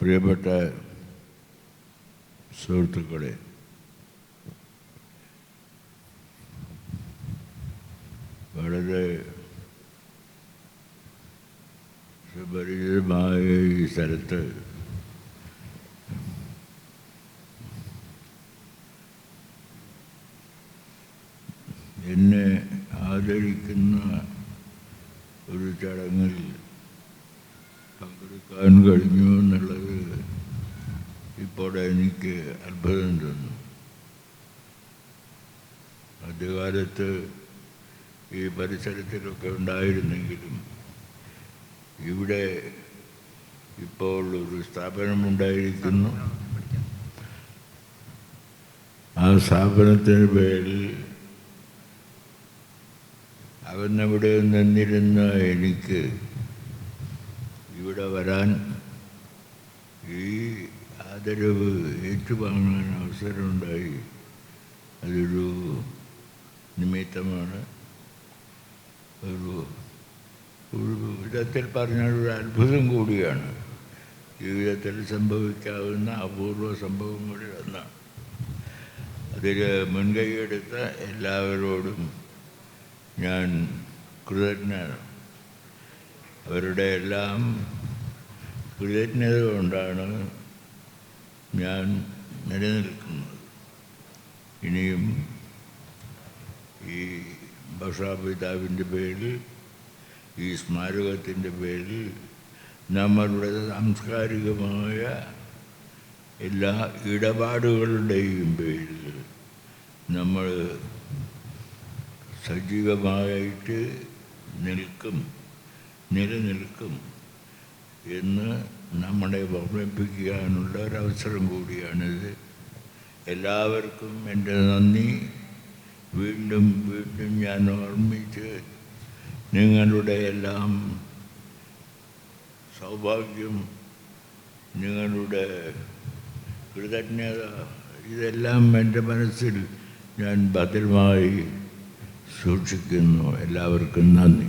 പ്രിയപ്പെട്ട സുഹൃത്തുക്കളെ, വളരെ സുപരിചിതമായ ഈ സ്ഥലത്ത് എന്നെ ആദരിക്കുന്ന ഒരു ചടങ്ങിൽ പങ്കെടുക്കാൻ കഴിഞ്ഞു എന്നുള്ളത് ഇപ്പോൾ എനിക്ക് അത്ഭുതം തോന്നുന്നു. ആദ്യകാലത്ത് ഈ പരിസരത്തിലൊക്കെ ഉണ്ടായിരുന്നെങ്കിലും ഇവിടെ ഇപ്പോൾ ഒരു സ്ഥാപനമുണ്ടായിരിക്കുന്നു. ആ സ്ഥാപനത്തിന് പേരിൽ അകന്നവിടെ നിന്നിരുന്ന എനിക്ക് ഇവിടെ വരാൻ, ഈ ആദരവ് ഏറ്റുവാങ്ങാൻ അവസരമുണ്ടായി. അതൊരു നിമിത്തമാണ്. ഒരു വിധത്തിൽ പറഞ്ഞാൽ ഒരു അത്ഭുതം കൂടിയാണ്. ജീവിതത്തിൽ സംഭവിക്കാവുന്ന അപൂർവ സംഭവങ്ങളിൽ ഒന്നാണ്. അതിൽ മുൻകൈയെടുത്ത എല്ലാവരോടും ഞാൻ കൃതജ്ഞനാണ്. അവരുടെ എല്ലാം കൃതജ്ഞത കൊണ്ടാണ് ഞാൻ നിലനിൽക്കുന്നത്. ഇനിയും ഈ ഭാഷാപിതാവിൻ്റെ പേരിൽ, ഈ സ്മാരകത്തിൻ്റെ പേരിൽ, നമ്മളുടെ സാംസ്കാരികമായ എല്ലാ ഇടപാടുകളുടെയും പേരിൽ നമ്മൾ സജീവമായിട്ട് നിലനിൽക്കും എന്ന് നമ്മളെ ഓർമ്മിപ്പിക്കാനുള്ള ഒരവസരം കൂടിയാണിത്. എല്ലാവർക്കും എൻ്റെ നന്ദി വീണ്ടും വീണ്ടും ഞാൻ ഓർമ്മിച്ച്, നിങ്ങളുടെ എല്ലാം സൗഭാഗ്യം, നിങ്ങളുടെ കൃതജ്ഞത, ഇതെല്ലാം എൻ്റെ മനസ്സിൽ ഞാൻ ഭദ്രമായി സൂക്ഷിക്കുന്നു. എല്ലാവർക്കും നന്ദി.